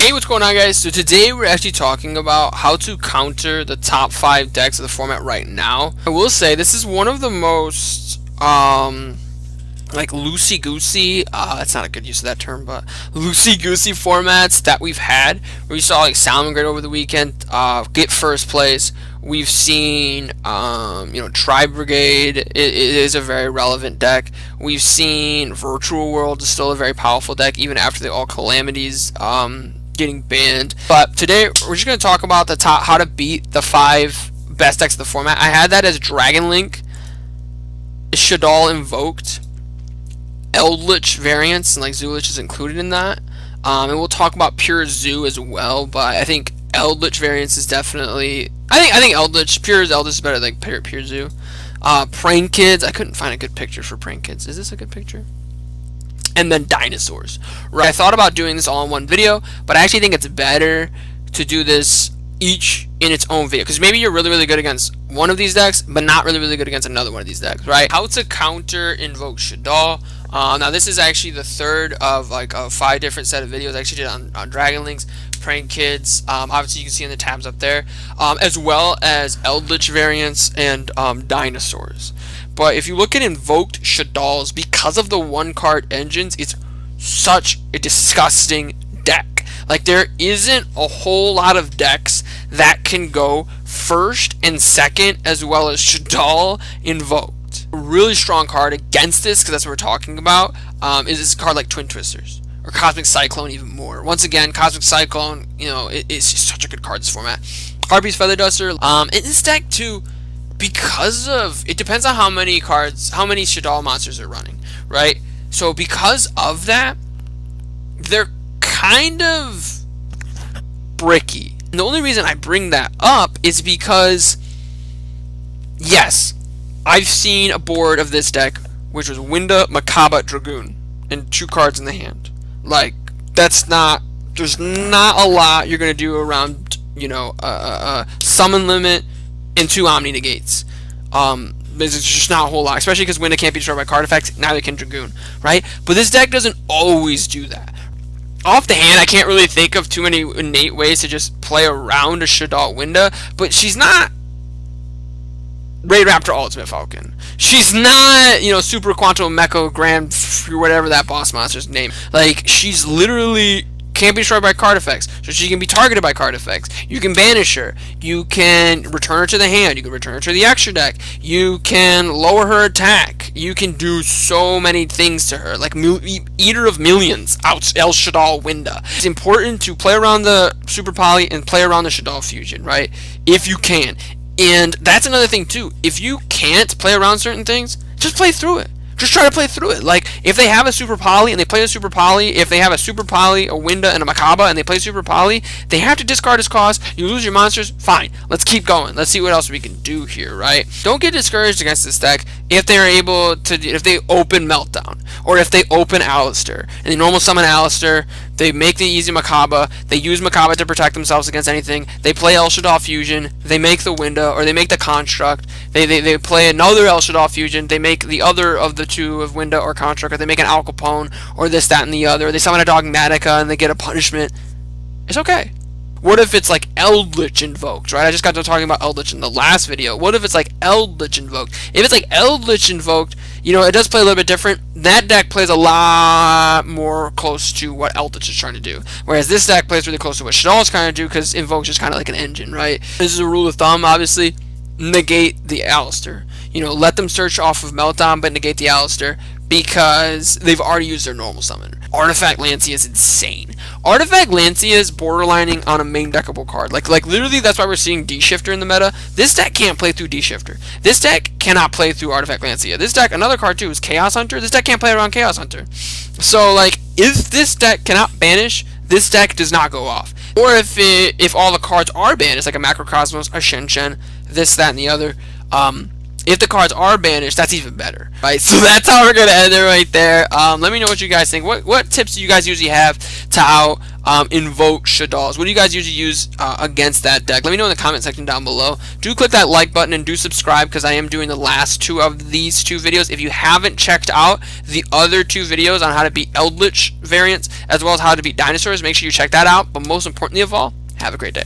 Hey, what's going on, guys? So today we're actually talking about how to counter the top 5 decks of the format right now. I will say this is one of the most like loosey-goosey, that's not a good use of that term, but loosey-goosey formats that we've had. We saw like Salamangreat over the weekend get first place. We've seen Tri Brigade it is a very relevant deck. We've seen Virtual World is still a very powerful deck even after the All Calamities getting banned. But today we're just going to talk about how to beat the 5 best decks of the format. I had that as Dragon Link, Shaddoll Invoked, Eldritch variants, and like Zulich is included in that. And we'll talk about Pure Zoo as well, but I think Eldritch variants is definitely I think Eldritch, Pure Eldritch is better than Pure Zoo. Prank Kids, I couldn't find a good picture for Prank Kids. Is this a good picture? And then dinosaurs. Right. I thought about doing this all in one video, but I actually think it's better to do this each in its own video, because maybe you're really good against one of these decks, but not really good against another one of these decks, right? How to counter Invoked Shaddoll. Now this is actually the third of like a 5 different set of videos I actually did on Dragon Links, Prank Kids, obviously you can see in the tabs up there, as well as Eldritch variants and dinosaurs. But if you look at Invoked Shaddolls, because of the 1-card engines, it's such a disgusting deck. Like, there isn't a whole lot of decks that can go first and second as well as Shaddoll Invoked. A really strong card against this, because that's what we're talking about, is this card like Twin Twisters. Or Cosmic Cyclone even more. Once again, Cosmic Cyclone, it's just such a good card in this format. Harpy's Feather Duster. In this deck too, because of, it depends on how many Shaddoll monsters are running, right? So because of that, they're kind of bricky. And the only reason I bring that up is because, yes, I've seen a board of this deck which was Winda, Makaba, Dragoon, and 2 cards in the hand. Like, there's not a lot you're gonna do around, summon limit and 2 Omni Negates. There's just not a whole lot, especially because Winda can't be destroyed by card effects, neither can Dragoon, right? But this deck doesn't always do that. Off the hand, I can't really think of too many innate ways to just play around a Shaddoll Winda, but she's not Ray Raptor Ultimate Falcon. She's not, Super Quantum Mecha Grand, whatever that boss monster's name. Like, she's literally can't be destroyed by card effects, so she can be targeted by card effects. You can banish her. You can return her to the hand. You can return her to the extra deck. You can lower her attack. You can do so many things to her, like Eater of Millions, out El Shaddoll Winda. It's important to play around the Super Poly and play around the Shaddoll Fusion, right? If you can. And that's another thing too. If you can't play around certain things, just play through it. Just try to play through it. Like, if they have a Super Poly and they play a Super Poly, if they have a Super Poly, a Winda, and a Makaba, and they play Super Poly, they have to discard his cost. You lose your monsters, fine. Let's keep going. Let's see what else we can do here, right? Don't get discouraged against this deck if they're able to, if they open Meltdown, or if they open Alistair, and they normal summon Alistair, they make the easy Makaba, they use Makaba to protect themselves against anything, they play El Shaddoll Fusion, they make the Winda, or they make the Construct, they play another El Shaddoll Fusion, they make the other of the 2 of Winda or Construct, or they make an Al Capone, or this, that, and the other, they summon a Dogmatica and they get a punishment. It's okay. What if it's like Eldritch Invoked, right? I just got to talking about Eldritch in the last video. What if it's like Eldritch Invoked? If it's like Eldritch Invoked, it does play a little bit different. That deck plays a lot more close to what Eldritch is trying to do. Whereas this deck plays really close to what Shaddoll is trying to do, because Invoke's just kind of like an engine, right? This is a rule of thumb, obviously. Negate the Alistair. Let them search off of Meltdown, but negate the Alistair, because they've already used their normal summon. Artifact Lancia is insane. Artifact Lancia is borderlining on a main deckable card. Like literally, that's why we're seeing D-Shifter in the meta. This deck can't play through D-Shifter. This deck cannot play through Artifact Lancia. This deck, another card too, is Chaos Hunter. This deck can't play around Chaos Hunter. So, like, if this deck cannot banish, this deck does not go off. Or if all the cards are banished, like a Macrocosmos, a Shen, this, that, and the other, if the cards are banished, that's even better, right? So that's how we're going to end it right there. Let me know what you guys think. What tips do you guys usually have to how Invoked Shaddolls. What do you guys usually use against that deck? Let me know in the comment section down below. Do click that like button and do subscribe, because I am doing the last two of these two videos. If you haven't checked out the other two videos on how to beat Eldritch variants as well as how to beat dinosaurs, make sure you check that out. But most importantly of all, have a great day.